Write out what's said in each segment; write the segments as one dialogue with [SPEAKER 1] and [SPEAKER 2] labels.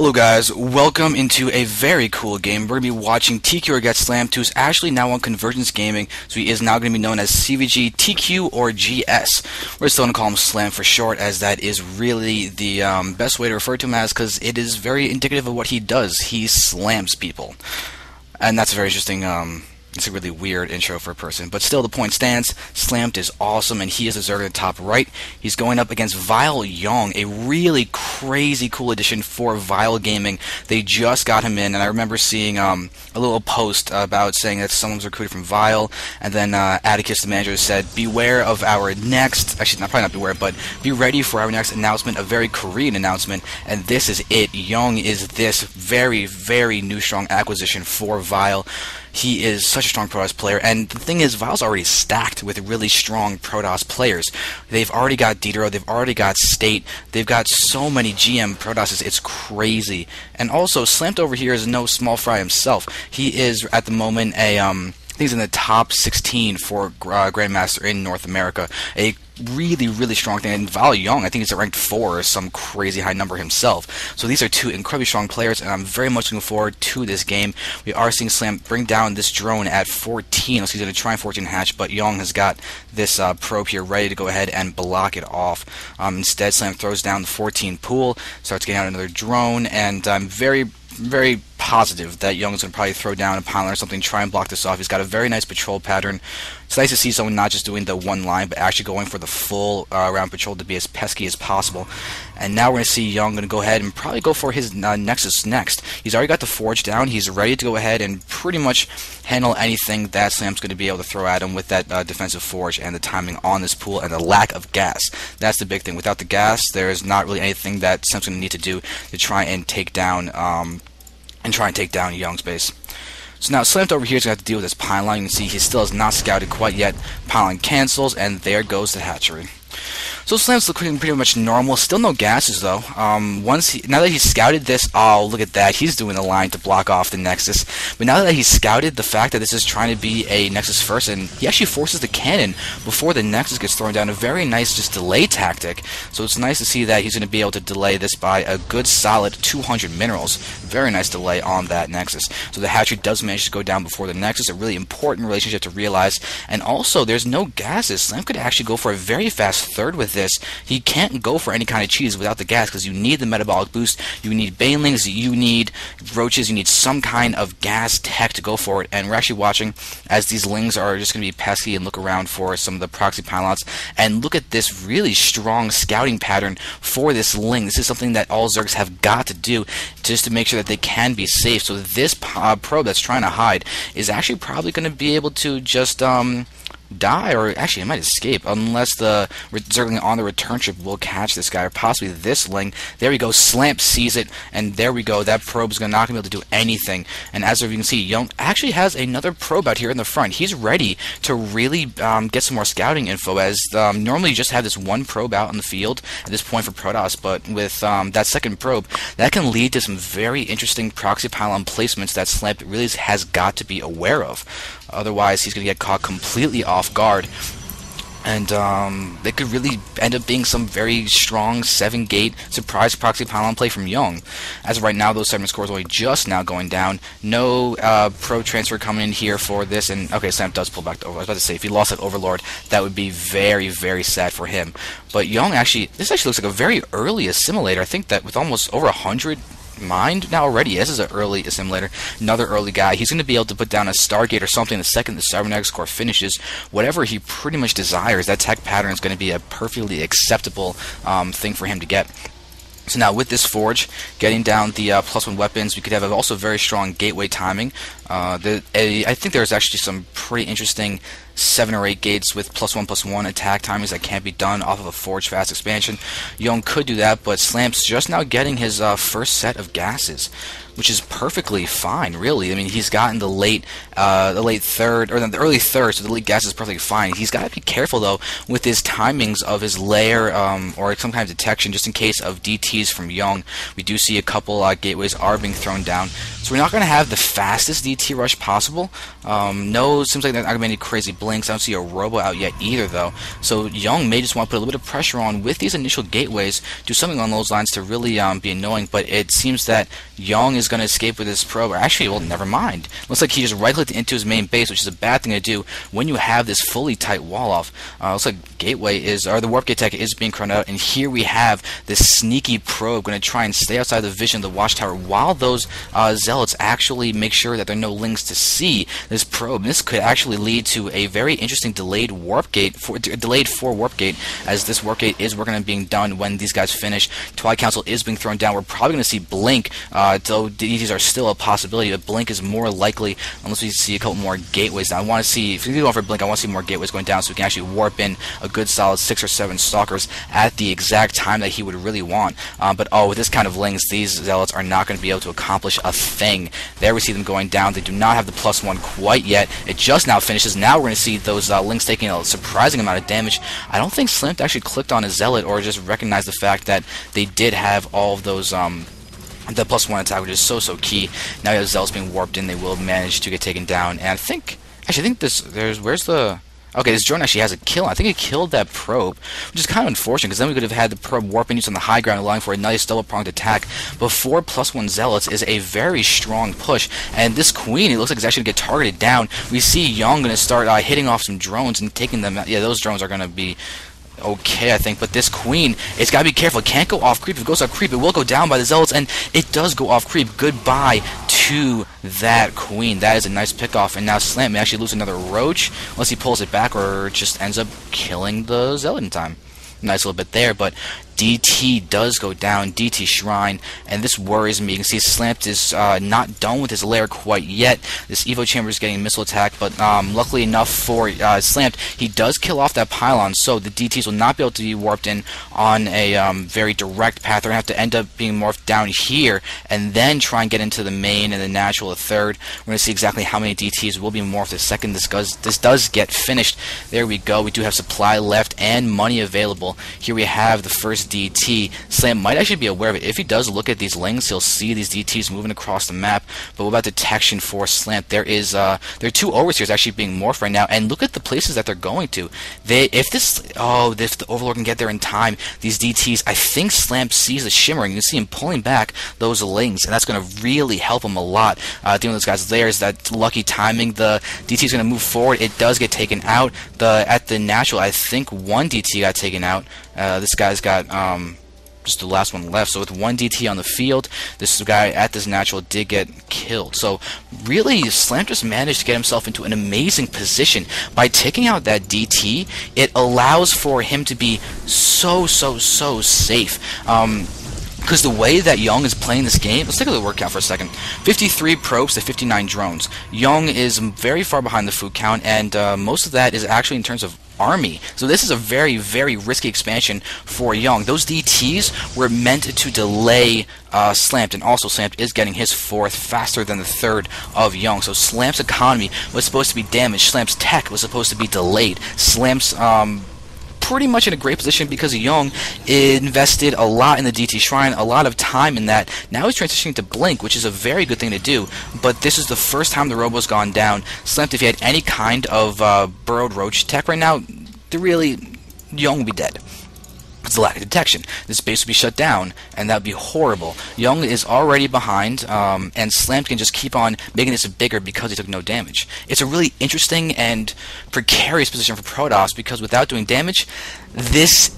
[SPEAKER 1] Hello guys, welcome into a very cool game. We're going to be watching tQorGETSLAMT, who's actually now on Convergence Gaming, so he is now going to be known as cvg.tQorGS. We're still going to call him Slam for short, as that is really the best way to refer to him as, because it is very indicative of what he does. He slams people. And that's a very interesting, it's a really weird intro for a person, but still the point stands. Slampt is awesome, and he is a Zerg in the top right. He's going up against vileYong, a really crazy cool addition for Vile Gaming. They just got him in, and I remember seeing a little post about saying that someone was recruited from Vile, and then Atticus, the manager, said, beware of our next, actually probably not beware, but be ready for our next announcement, a very Korean announcement, and this is it. Yong is this very, very new strong acquisition for Vile. He is such a strong Protoss player, and the thing is, Vile's already stacked with really strong Protoss players. They've already got Didro, they've already got State, they've got so many GM Protosses, it's crazy. And also, Slampt over here is no small fry himself. He is, at the moment, a, I think he's in the top 16 for Grandmaster in North America. A really, really strong thing. And vileYong, I think he's at ranked 4 or some crazy high number himself. So these are two incredibly strong players, and I'm very much looking forward to this game. We are seeing Slam bring down this drone at 14. So he's going to try and 14 hatch, but Yong has got this probe here ready to go ahead and block it off. Instead, Slam throws down the 14 pool, starts getting out another drone, and I'm very positive that Yong is going to probably throw down a pylon or something, try and block this off. He's got a very nice patrol pattern. It's nice to see someone not just doing the one line, but actually going for the full round patrol to be as pesky as possible. And now we're going to see Yong going to go ahead and probably go for his Nexus next. He's already got the Forge down. He's ready to go ahead and pretty much handle anything that Slam's going to be able to throw at him with that defensive Forge and the timing on this pool and the lack of gas. That's the big thing. Without the gas, there's not really anything that Slam's going to need to do to try and take down Yong's base. So now Slampt over here is going to have to deal with this pylon. You can see he still has not scouted quite yet. Pylon cancels, and there goes the hatchery. So Slam's looking pretty much normal. Still no gases though. Now that he's scouted this, oh look at that, he's doing the line to block off the Nexus. But now that he's scouted the fact that this is trying to be a Nexus first, and he actually forces the cannon before the Nexus gets thrown down, a very nice just delay tactic. So it's nice to see that he's going to be able to delay this by a good solid 200 minerals. Very nice delay on that Nexus. So the hatchery does manage to go down before the Nexus, a really important relationship to realize. And also, there's no gases. Slam could actually go for a very fast third with this. He can't go for any kind of cheese without the gas, because you need the metabolic boost, you need banelings, you need roaches, you need some kind of gas tech to go for it. And we're actually watching as these lings are just going to be pesky and look around for some of the proxy pylons. And look at this really strong scouting pattern for this ling. This is something that all Zergs have got to do just to make sure that they can be safe. So this probe that's trying to hide is actually probably going to be able to just die, or actually it might escape, unless the Zergling on the return trip will catch this guy, or possibly this ling. There we go, Slampt sees it, and there we go, that probe is not going to be able to do anything. And as you can see, Yong actually has another probe out here in the front. He's ready to really get some more scouting info, as normally you just have this one probe out in the field at this point for Protoss, but with that second probe, that can lead to some very interesting proxy pylon placements that Slampt really has got to be aware of. Otherwise, he's going to get caught completely off guard. And it could really end up being some very strong 7-gate surprise proxy pylon play from Yong. As of right now, those 7 scores are only just now going down. No pro transfer coming in here for this. And okay, Slam does pull back the Overlord. I was about to say, if he lost that Overlord, that would be very, very sad for him. But Yong actually, this actually looks like a very early assimilator. I think that with almost over 100 mined now already. This is an early assimilator, another early guy. He's going to be able to put down a Stargate or something the second the cybernetics core finishes. Whatever he pretty much desires, that tech pattern is going to be a perfectly acceptable thing for him to get. So now with this Forge, getting down the +1 weapons, we could have also very strong gateway timing. I think there's actually some pretty interesting 7 or 8 gates with +1/+1 attack timings that can't be done off of a Forge fast expansion. Yong could do that, but Slamp's just now getting his first set of gases, which is perfectly fine, really. I mean, he's gotten the late third, or the early third, so the late gas is perfectly fine. He's got to be careful, though, with his timings of his layer, or some kind of detection, just in case of DTs from Yong. We do see a couple gateways are being thrown down, so we're not going to have the fastest DT rush possible. No, it seems like there's not going to be any crazy blink. blinks. I don't see a robo out yet either, though. So Yong may just want to put a little bit of pressure on with these initial gateways, do something along those lines to really be annoying. But it seems that Yong is going to escape with his probe. Or actually, well, never mind. Looks like he just right-clicked into his main base, which is a bad thing to do when you have this fully tight wall off. Looks like gateway is, or the warp gate tech is being crowned out, and here we have this sneaky probe going to try and stay outside the vision of the watchtower while those zealots actually make sure that there are no links to see this probe. This could actually lead to a very interesting delayed warp gate, delayed for warp gate, as this warp gate is working on being done when these guys finish. Twilight Council is being thrown down. We're probably going to see Blink, though these are still a possibility, but Blink is more likely unless we see a couple more gateways. Now I want to see, if we go for Blink, I want to see more gateways going down so we can actually warp in a good solid 6 or 7 stalkers at the exact time that he would really want. But with this kind of links, these zealots are not going to be able to accomplish a thing. There we see them going down. They do not have the +1 quite yet. It just now finishes. Now we're going to see those links taking a surprising amount of damage. I don't think Slampt actually clicked on a zealot or just recognized the fact that they did have all of those the +1 attack, which is so key. Now you have zealots being warped in. They will manage to get taken down. And I think where's the... Okay, this drone actually has a kill. I think it killed that probe, which is kind of unfortunate, because then we could have had the probe warping use on the high ground, allowing for a nice double-pronged attack. But 4 +1 zealots is a very strong push, and this queen, it looks like it's actually going to get targeted down. We see Yong going to start hitting off some drones and taking them out. Yeah, those drones are going to be okay, I think, but this queen, it's got to be careful. It can't go off creep. If it goes off creep, it will go down by the zealots, and it does go off creep. Goodbye to that queen. That is a nice pick off, and now Slampt may actually lose another roach unless he pulls it back or just ends up killing the zealot in time. Nice little bit there, but DT does go down, DT Shrine, and this worries me. You can see Slampt is not done with his lair quite yet. This Evo Chamber is getting a missile attack, but luckily enough for Slampt, he does kill off that pylon, so the DTs will not be able to be warped in on a very direct path. They're going to have to end up being morphed down here, and then try and get into the main and the natural a third. We're going to see exactly how many DTs will be morphed the second this does get finished. There we go. We do have supply left and money available. Here we have the first DT. Slampt might actually be aware of it. If he does look at these links, he'll see these DTs moving across the map. But what about detection for Slampt? There are 2 overseers actually being morphed right now, and look at the places that they're going to. If the Overlord can get there in time, these DTs, I think Slampt sees the shimmering. You can see him pulling back those links, and that's going to really help him a lot. Dealing with those guys, there's that lucky timing. The DT is going to move forward. It does get taken out. At the natural, I think 1 DT got taken out. This guy's got just the last one left. So with 1 DT on the field, this guy at this natural did get killed. So really, Slampt just managed to get himself into an amazing position. By taking out that DT, it allows for him to be so safe. Because the way that Yong is playing this game, let's take a look at the word count for a second. 53 probes to 59 drones. Yong is very far behind the food count, and most of that is actually in terms of army. So this is a very risky expansion for Yong. Those DTs were meant to delay Slampt, and also Slampt is getting his 4th faster than the 3rd of Yong. So Slampt's economy was supposed to be damaged. Slampt's tech was supposed to be delayed. Slampt's pretty much in a great position because Yong invested a lot in the DT Shrine, a lot of time in that. Now he's transitioning to Blink, which is a very good thing to do, but this is the first time the Robo's gone down. Slampt, if he had any kind of burrowed roach tech right now, Yong would be dead. It's a lack of detection. This base would be shut down, and that would be horrible. Yong is already behind, and Slampt can just keep on making this bigger because he took no damage. It's a really interesting and precarious position for Protoss, because without doing damage, this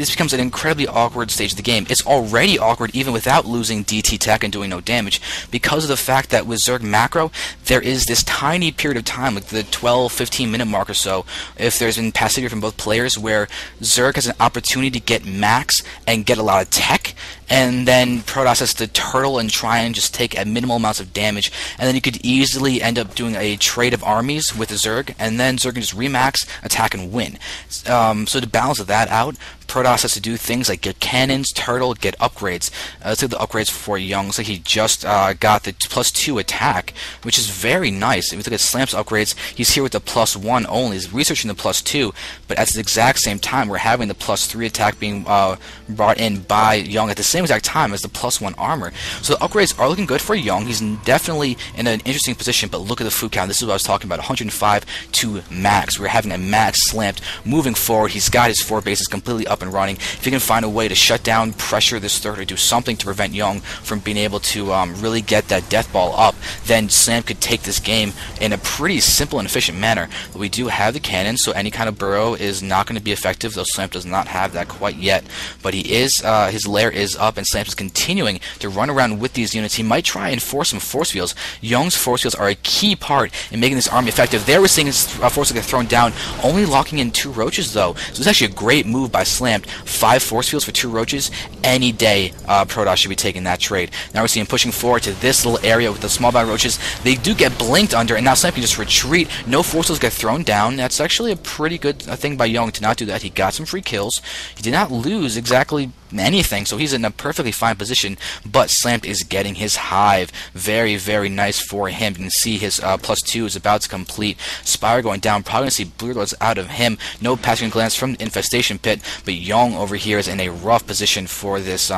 [SPEAKER 1] becomes an incredibly awkward stage of the game. It's already awkward even without losing DT tech and doing no damage, because of the fact that with Zerg macro, there is this tiny period of time, like the 12-15 minute mark or so, if there's been passivity from both players, where Zerg has an opportunity to get max and get a lot of tech, and then Protoss has to turtle and try and just take at minimal amounts of damage, and then you could easily end up doing a trade of armies with the Zerg, and then Zerg can just remax, attack, and win. So to balance that out, Protoss has to do things like get cannons, turtle, get upgrades. Let's look at the upgrades for Yong. Looks like he just got the +2 attack, which is very nice. If we look at Slamp's upgrades, he's here with the +1 only. He's researching the +2, but at the exact same time, we're having the +3 attack being brought in by Yong at the same exact time as the +1 armor. So the upgrades are looking good for Yong. He's definitely in an interesting position, but look at the food count. This is what I was talking about, 105 to max. We're having a max Slamped moving forward. He's got his 4 bases completely up and running. If he can find a way to shut down, pressure this third, or do something to prevent Yong from being able to really get that death ball up, then Slampt could take this game in a pretty simple and efficient manner. But we do have the cannon, so any kind of burrow is not going to be effective, though Slampt does not have that quite yet. But he is, his lair is up, and Slampt is continuing to run around with these units. He might try and force some force fields. Yong's force fields are a key part in making this army effective. There we're seeing his forces get thrown down, only locking in 2 roaches though. So it's actually a great move by Slampt. 5 force fields for 2 roaches. Any day, Protoss should be taking that trade. Now we're seeing pushing forward to this little area with the small bound roaches. They do get blinked under, and now Slampt can just retreat. No force fields get thrown down. That's actually a pretty good thing by Yong to not do that. He got some free kills. He did not lose exactly anything, so he's in a perfectly fine position, but Slampt is getting his hive. Very, very nice for him. You can see his +2 is about to complete. Spire going down, probably going to see Blue Lords out of him. No passing glance from the infestation pit, but Yong over here is in a rough position for this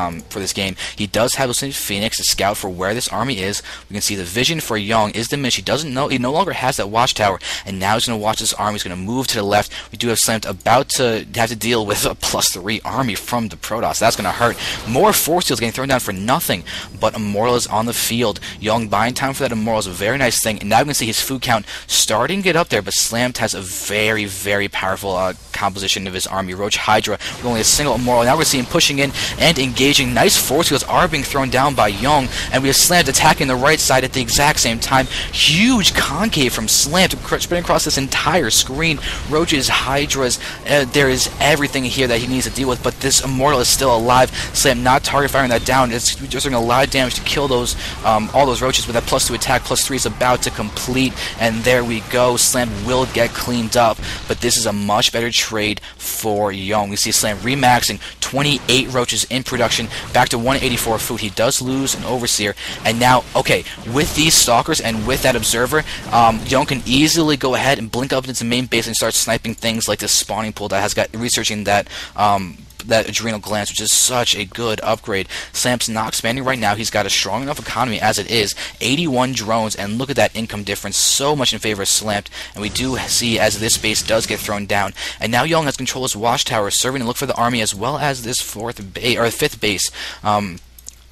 [SPEAKER 1] game. He does have a Phoenix to scout for where this army is. We can see the vision for Yong is diminished. He doesn't know, he no longer has that watchtower, and now he's going to watch this army. He's going to move to the left. We do have Slampt about to have to deal with a +3 army from the Protoss. That's going to hurt. More force fields getting thrown down for nothing, but Immortal is on the field. Yong buying time for that Immortal is a very nice thing, and now we can see his food count starting to get up there, but Slampt has a very, very powerful composition of his army. Roach Hydra with only a single Immortal. Now we're seeing him pushing in and engaging. Nice force fields are being thrown down by Yong, and we have Slampt attacking the right side at the exact same time. Huge concave from Slampt spreading across this entire screen. Roaches, Hydras, there is everything here that he needs to deal with, but this Immortal is still alive. Slampt not target firing that down. It's just doing a lot of damage to kill those all those roaches, but that +2 attack, +3 is about to complete, and there we go. Slampt will get cleaned up, but this is a much better trade for Yong. We see Slampt remaxing 28 roaches in production, back to 184 food. He does lose an Overseer, and now, okay, with these Stalkers and with that Observer, Yong can easily go ahead and blink up into the main base and start sniping things like this spawning pool that has got researching that that Adrenal Glance, which is such a good upgrade. Slampt's not expanding right now. He's got a strong enough economy as it is. 81 drones, and look at that income difference, so much in favor of Slampt. And we do see as this base does get thrown down. And now Yong has control of his watchtower, serving to look for the army as well as this 5th base.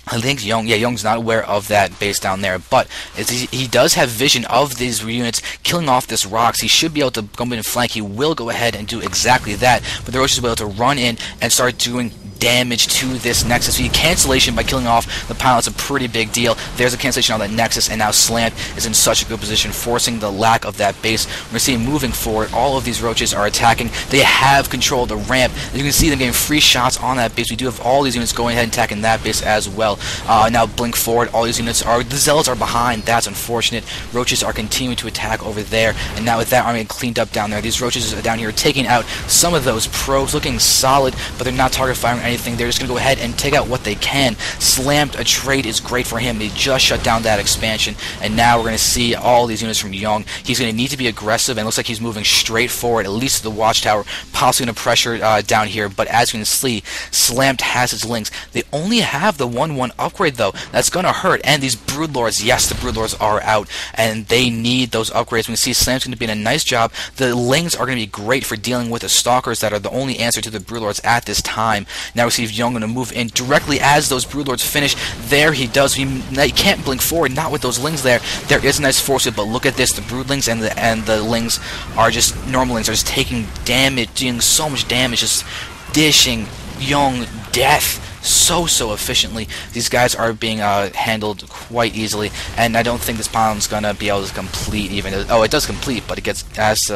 [SPEAKER 1] I think Yong's not aware of that base down there, but he does have vision of these units killing off this rocks. He should be able to come in and flank. He will go ahead and do exactly that, but the Roaches will be able to run in and start doing damage to this Nexus. So cancellation by killing off the pilot's a pretty big deal. There's a cancellation on that Nexus, and now Slampt is in such a good position, forcing the lack of that base. We're seeing moving forward, all of these Roaches are attacking. They have control of the ramp. As you can see them getting free shots on that base. We do have all these units going ahead and attacking that base as well. Now blink forward, all these units are, the Zealots are behind. That's unfortunate. Roaches are continuing to attack over there, and now with that army cleaned up down there, these Roaches are down here taking out some of those probes, looking solid, but they're not target firing anything. They're just going to go ahead and take out what they can. Slampt, a trade is great for him. They just shut down that expansion, and now we're going to see all these units from Yong. He's going to need to be aggressive, and it looks like he's moving straight forward, at least to the watchtower, possibly going to pressure down here, but as you can see, Slampt has his links. They only have the 1-1 upgrade, though. That's going to hurt, and these Broodlords, yes, the Broodlords are out, and they need those upgrades. We can see Slampt's going to be in a nice job. The Lings are going to be great for dealing with the Stalkers that are the only answer to the Broodlords at this time. Now we see Yong going to move in directly as those Broodlords finish. There he does. He can't blink forward, not with those Lings there. There is a nice force, but look at this. The Broodlings and the Lings are just, normal Lings are just taking damage, doing so much damage, just dishing Yong death so efficiently. These guys are being handled quite easily, and I don't think this pylon's gonna be able to complete even. Oh, it does complete, but it gets as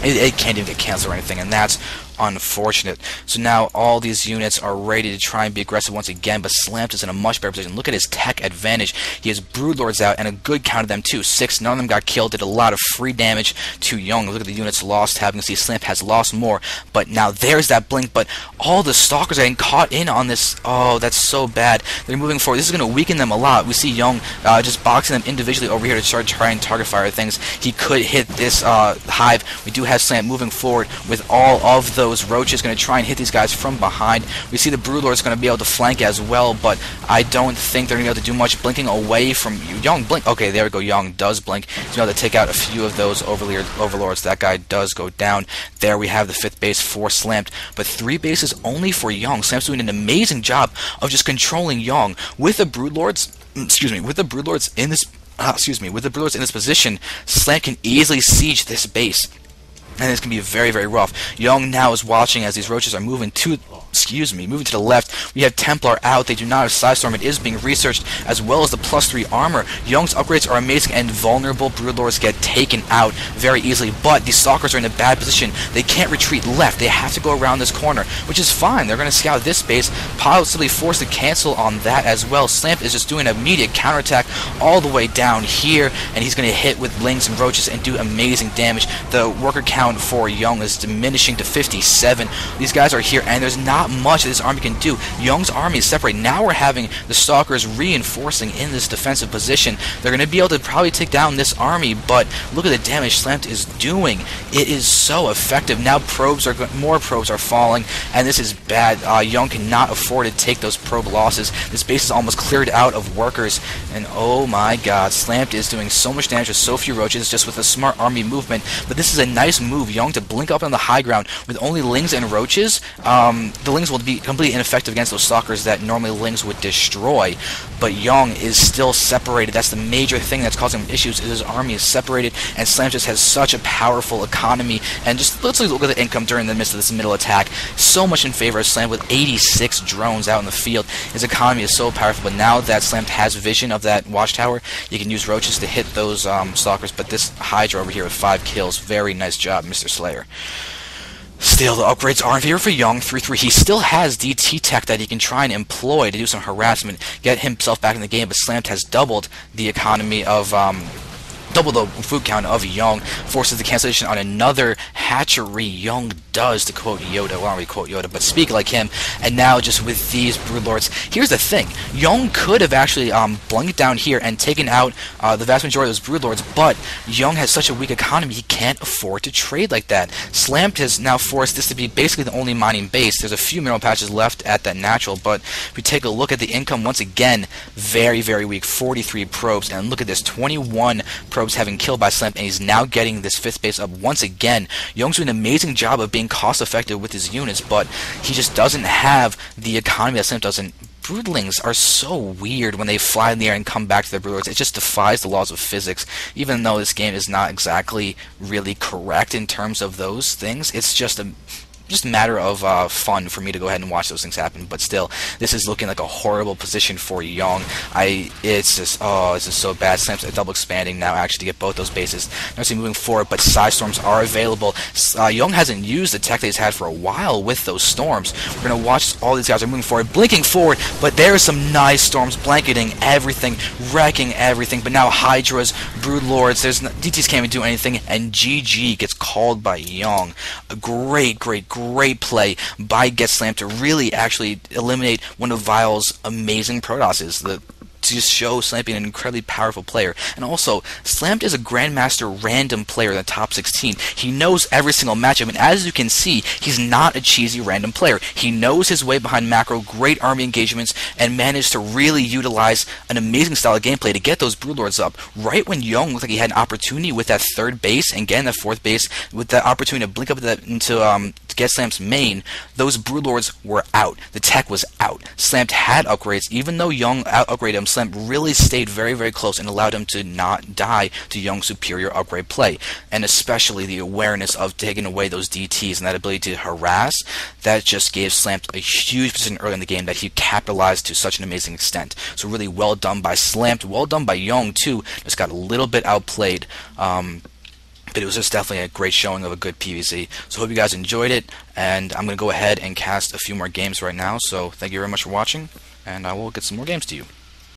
[SPEAKER 1] it can't even get canceled or anything, and that's unfortunate. So now all these units are ready to try and be aggressive once again, but Slampt is in a much better position. Look at his tech advantage. He has Broodlords out, and a good count of them too. 6, none of them got killed, did a lot of free damage to Yong. Look at the units lost. Having to see Slampt has lost more, but now there's that blink, but all the Stalkers are getting caught in on this. Oh, that's so bad. They're moving forward. This is going to weaken them a lot. We see Yong just boxing them individually over here to start trying to target fire things. He could hit this hive. We do have Slampt moving forward with all of those roaches, going to try and hit these guys from behind. We see the Broodlord's going to be able to flank as well, but I don't think they're going to be able to do much. Blinking away from Yong. Blink. Okay, there we go. Yong does blink. He's able to take out a few of those overlords. That guy does go down. There we have the 5th base for Slampt, but 3 bases only for Yong. Slampt's doing an amazing job of just controlling Yong with the Broodlords. With the Broodlords in this. With the Broodlords in this position, Slampt can easily siege this base. And it's going to be very, very rough. Yong now is watching as these roaches are moving to the left. We have Templar out. They do not have Psystorm. It is being researched, as well as the +3 armor. Yong's upgrades are amazing, and vulnerable Broodlords get taken out very easily. But these Stalkers are in a bad position. They can't retreat left. They have to go around this corner, which is fine. They're going to scout this base, possibly forced to cancel on that as well. Slampt is just doing an immediate counterattack all the way down here, and he's going to hit with Lings and Roaches and do amazing damage. The worker count for Yong is diminishing to 57. These guys are here, and there's not much that this army can do. Yong's army is separated. Now we're having the Stalkers reinforcing in this defensive position. They're going to be able to probably take down this army, but look at the damage Slampt is doing. It is so effective. Now more probes are falling, and this is bad. Yong cannot afford to take those probe losses. This base is almost cleared out of workers, and oh my god, Slampt is doing so much damage with so few roaches just with a smart army movement. But this is a nice move. Yong to blink up on the high ground with only Lings and Roaches. The Lings will be completely ineffective against those Stalkers that normally Lings would destroy, but Yong is still separated. That's the major thing that's causing him issues, is his army is separated, and Slampt just has such a powerful economy. And just let's look at the income during the midst of this middle attack. So much in favor of Slampt with 86 drones out in the field. His economy is so powerful, but now that Slampt has vision of that watchtower, you can use Roaches to hit those Stalkers. But this Hydra over here with 5 kills, very nice job, Mr. Slayer. Still, the upgrades are in favor for Yong. 3-3. He still has DT tech that he can try and employ to do some harassment, get himself back in the game, but Slampt has doubled the economy of double the food count of Yong, forces the cancellation on another hatchery. Yong does, to quote Yoda. Well, I don't really quote Yoda, but speak like him. And now, just with these Broodlords, here's the thing. Yong could have actually blinked down here and taken out the vast majority of those Broodlords, but Yong has such a weak economy, he can't afford to trade like that. Slampt has now forced this to be basically the only mining base. There's a few mineral patches left at that natural, but if we take a look at the income, once again, very, very weak. 43 probes, and look at this, 21 probes having killed by Slampt, and he's now getting this 5th base up once again. Yong's doing an amazing job of being cost effective with his units, but he just doesn't have the economy that Slampt doesn't. Broodlings are so weird when they fly in the air and come back to their Broodlords. It just defies the laws of physics. Even though this game is not exactly really correct in terms of those things, it's just a matter of fun for me to go ahead and watch those things happen. But still, this is looking like a horrible position for Yong. It's just so bad. Slampt's double expanding now actually to get both those bases. Now see moving forward, but Psystorms are available. Yong hasn't used the tech that he's had for a while with those storms. We're gonna watch all these guys are moving forward, blinking forward, but there are some nice storms blanketing everything, wrecking everything. But now Hydras, Broodlords, DTs can't even do anything, and GG gets called by Yong. A great play by GETSLAMT to really actually eliminate one of Vile's amazing Protosses. To just show Slampt being an incredibly powerful player. And also, Slampt is a Grandmaster random player in the top 16. He knows every single matchup, and as you can see, he's not a cheesy random player. He knows his way behind macro, great army engagements, and managed to really utilize an amazing style of gameplay to get those Broodlords up. Right when Yong looked like he had an opportunity with that 3rd base, and getting that 4th base, with that opportunity to blink up into GETSLAMT's main, those Broodlords were out. The tech was out. Slampt had upgrades. Even though Yong out-upgraded him, Slampt really stayed very, very close and allowed him to not die to Yong's superior upgrade play. And especially the awareness of taking away those DTs and that ability to harass, that just gave Slampt a huge position early in the game that he capitalized to such an amazing extent. So really well done by Slampt. Well done by Yong too. Just got a little bit outplayed. But it was just definitely a great showing of a good PvZ. So hope you guys enjoyed it, and I'm going to go ahead and cast a few more games right now. So thank you very much for watching, and I will get some more games to you.